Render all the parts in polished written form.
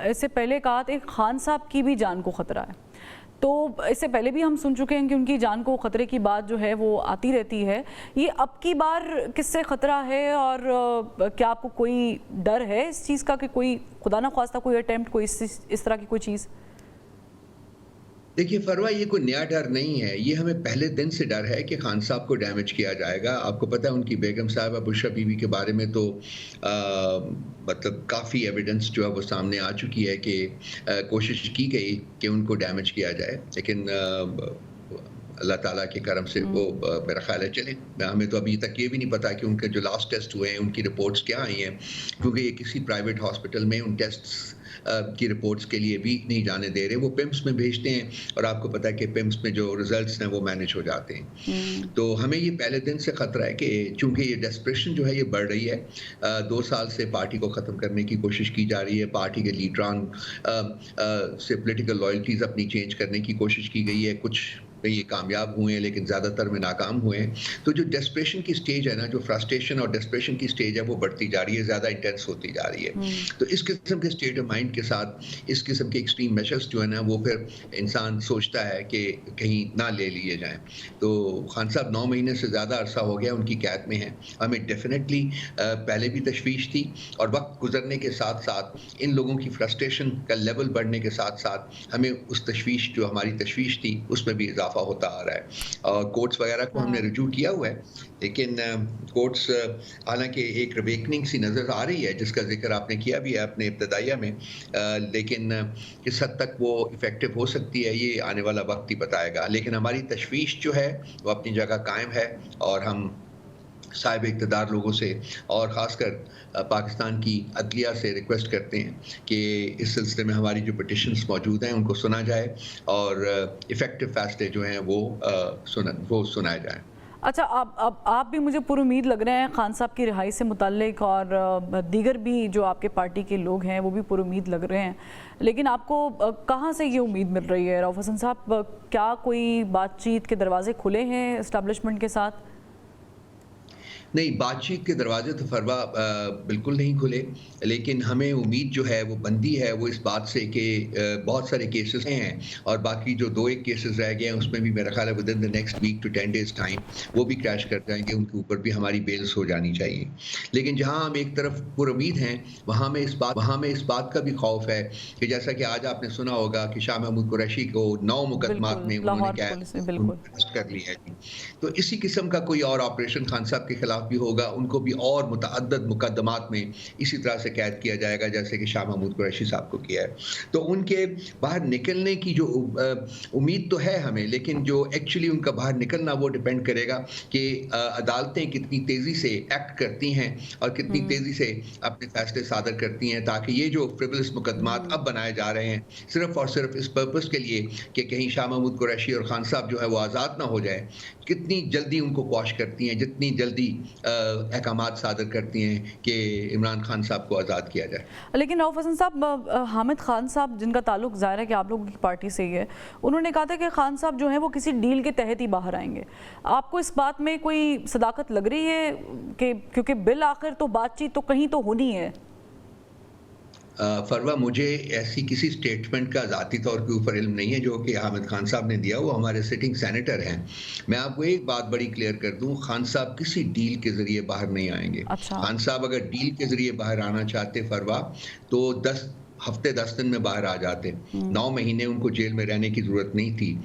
اس سے پہلے کہا تھا خان صاحب کی بھی جان کو خطرہ ہے، تو اس سے پہلے بھی ہم سن چکے ہیں کہ ان کی جان کو خطرے کی بات جو ہے وہ آتی رہتی ہے. یہ اب کی بار کس سے خطرہ ہے، اور کیا آپ کو کوئی ڈر ہے اس چیز کا کہ کوئی خدا نہ خواستہ کوئی اٹیمپٹ، کوئی اس طرح کی کوئی چیز؟ دیکھیے فروا، یہ کوئی نیا ڈر نہیں ہے، یہ ہمیں پہلے دن سے ڈر ہے کہ خان صاحب کو ڈیمیج کیا جائے گا. آپ کو پتہ ہے ان کی بیگم صاحبہ بشرا بی بی کے بارے میں تو مطلب کافی ایویڈنس جو ہے وہ سامنے آ چکی ہے کہ کوشش کی گئی کہ ان کو ڈیمیج کیا جائے، لیکن اللہ تعالیٰ کے کرم سے وہ میرا خیال ہے چلے. ہمیں تو ابھی تک یہ بھی نہیں پتا کہ ان کے جو لاسٹ ٹیسٹ ہوئے ہیں ان کی رپورٹس کیا آئی ہیں، کیونکہ یہ کسی پرائیویٹ ہاسپٹل میں ان ٹیسٹس کی رپورٹس کے لیے بھی نہیں جانے دے رہے. وہ پمس میں بھیجتے ہیں، اور آپ کو پتا ہے کہ پمس میں جو ریزلٹس ہیں وہ مینیج ہو جاتے ہیں. تو ہمیں یہ پہلے دن سے خطرہ ہے کہ چونکہ یہ ڈیسپریشن جو ہے یہ بڑھ رہی ہے، 2 سال سے پارٹی کو ختم کرنے کی کوشش کی جا رہی ہے، پارٹی کے لیڈران سے پولیٹیکل لائلٹیز اپنی چینج کرنے کی کوشش کی گئی ہے. کچھ میں یہ کامیاب ہوئے ہیں لیکن زیادہ تر میں ناکام ہوئے ہیں. تو جو ڈیسپریشن کی سٹیج ہے نا، جو فرسٹریشن اور ڈیسپریشن کی سٹیج ہے وہ بڑھتی جا رہی ہے، زیادہ انٹینس ہوتی جا رہی ہے. تو اس قسم کے سٹیٹ آف مائنڈ کے ساتھ اس قسم کے ایکسٹریم میشرز جو ہے نا، وہ پھر انسان سوچتا ہے کہ کہیں نہ لے لیے جائیں. تو خان صاحب 9 مہینے سے زیادہ عرصہ ہو گیا ان کی قید میں ہیں. ہمیں ڈیفینیٹلی پہلے بھی تشویش تھی، اور وقت گزرنے کے ساتھ ساتھ ان لوگوں کی فرسٹریشن کا لیول بڑھنے کے ساتھ ساتھ ہمیں اس تشویش جو ہماری تشویش تھی اس میں بھی اضافہ ہوتا آ رہا ہے. اور کورٹس وغیرہ کو ہم نے رجوع کیا ہوا ہے، لیکن کورٹس حالانکہ ایک ریویکننگ سی نظر آ رہی ہے جس کا ذکر آپ نے کیا بھی ہے اپنے ابتدائیہ میں، لیکن کس حد تک وہ افیکٹو ہو سکتی ہے یہ آنے والا وقت ہی بتائے گا. لیکن ہماری تشویش جو ہے وہ اپنی جگہ قائم ہے، اور ہم صاحب اقتدار لوگوں سے اور خاص کر پاکستان کی عدلیہ سے ریکویسٹ کرتے ہیں کہ اس سلسلے میں ہماری جو پٹیشنز موجود ہیں ان کو سنا جائے، اور ایفیکٹو فیصلے جو ہیں وہ سنائے جائیں. اچھا، آپ بھی مجھے پر امید لگ رہے ہیں خان صاحب کی رہائی سے متعلق، اور دیگر بھی جو آپ کے پارٹی کے لوگ ہیں وہ بھی پر امید لگ رہے ہیں. لیکن آپ کو کہاں سے یہ امید مل رہی ہے رؤف حسن صاحب؟ کیا کوئی بات چیت کے دروازے کھلے ہیں اسٹیبلشمنٹ کے ساتھ؟ نہیں، بات چیت کے دروازے تو فروا بالکل نہیں کھلے، لیکن ہمیں امید جو ہے وہ بندی ہے وہ اس بات سے کہ بہت سارے کیسز ہیں، اور باقی جو 2-1 کیسز رہ گئے ہیں اس میں بھی میرا خیال ہے within the next week to 10 days time وہ بھی کریش کر جائیں گے. ان کے اوپر بھی ہماری بیلز ہو جانی چاہیے. لیکن جہاں ہم ایک طرف پر امید ہیں، وہاں میں اس بات کا بھی خوف ہے کہ جیسا کہ آج آپ نے سنا ہوگا کہ شاہ محمود قریشی کو 9 مقدمات میں انہوں نے اریسٹ کر لیا ہے. تو اسی قسم کا کوئی اور آپریشن خان صاحب کے خلاف بھی ہوگا، ان کو بھی اور متعدد مقدمات میں اسی طرح سے قید کیا جائے گا جیسے کہ شاہ محمود قریشی صاحب کو کیا ہے. تو ان کے باہر نکلنے کی جو امید تو ہے ہمیں، لیکن جو ایکچولی ان کا باہر نکلنا وہ ڈیپینڈ کرے گا کہ عدالتیں کتنی تیزی سے ایکٹ کرتی ہیں اور کتنی تیزی سے اپنے فیصلے صادر کرتی ہیں، تاکہ یہ جو فریولس مقدمات اب بنائے جا رہے ہیں صرف اور صرف اس پرپس کے لیے کہ کہیں شاہ محمود قریشی اور خان صاحب جو ہے وہ آزاد نہ ہو جائے، کتنی جلدی ان کو قواش کرتی ہیں، جتنی جلدی احکامات صادر کرتی ہیں کہ عمران خان صاحب کو آزاد کیا جائے. لیکن رؤف حسن صاحب، حامد خان صاحب جن کا تعلق ظاہر ہے کہ آپ لوگوں کی پارٹی سے ہی ہے، انہوں نے کہا تھا کہ خان صاحب جو ہیں وہ کسی ڈیل کے تحت ہی باہر آئیں گے. آپ کو اس بات میں کوئی صداقت لگ رہی ہے کہ کیونکہ بالآخر تو بات چیت تو کہیں تو ہونی ہے؟ فروا، مجھے ایسی کسی سٹیٹمنٹ کا ذاتی طور کے اوپر علم نہیں ہے جو کہ حامد خان صاحب نے دیا. وہ ہمارے سٹنگ سینیٹر ہیں. میں آپ کو ایک بات بڑی کلیئر کر دوں، خان صاحب کسی ڈیل کے ذریعے باہر نہیں آئیں گے. خان صاحب اگر ڈیل کے ذریعے باہر آنا چاہتے فروا تو 10 ہفتے 10 دن میں باہر آ جاتے. 9 مہینے ان کو جیل میں رہنے کی ضرورت نہیں تھی.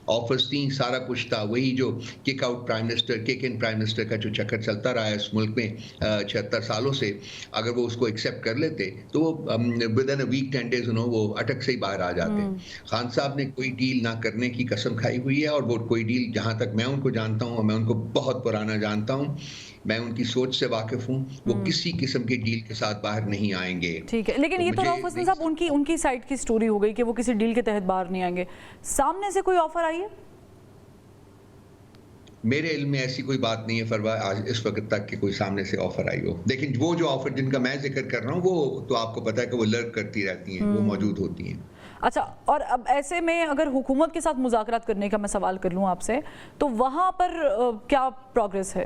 آفرز تھیں، سارا کچھ تھا. وہی جو kick out prime minister, kick in prime minister کا جو چکر چلتا رہا ہے اس ملک میں 76 سالوں سے، اگر وہ اس کو ایکسیپٹ کر لیتے تو وہ ودن اے ویک 10 days وہ اٹک سے ہی باہر آ جاتے. خان صاحب نے کوئی ڈیل نہ کرنے کی قسم کھائی ہوئی ہے، اور وہ کوئی ڈیل جہاں تک میں ان کو جانتا ہوں، اور میں ان کو بہت پرانا جانتا ہوں، میں ان کی سوچ سے واقف ہوں، وہ کسی قسم کی ڈیل کے ساتھ باہر نہیں آئیں گے. ٹھیک ہے، لیکن یہ تو رؤف حسن صاحب ان کی سائٹ کی سٹوری ہو گئی کہ وہ کسی ڈیل کے تحت باہر نہیں آئیں گے. سامنے سے کوئی آفر آئی ہے؟ میرے علم میں ایسی کوئی بات نہیں ہے فروا آج اس وقت تک کہ کوئی سامنے سے آفر آئی ہو. لیکن وہ جو آفر جن کا میں ذکر کر رہا ہوں وہ تو آپ کو پتا ہے کہ وہ لرک کرتی رہتی ہیں، وہ موجود ہوتی ہیں. اچھا، اور اب ایسے میں اگر حکومت کے ساتھ مذاکرات کرنے کا میں سوال کر لوں آپ سے، تو وہاں پر کیا پروگریس ہے؟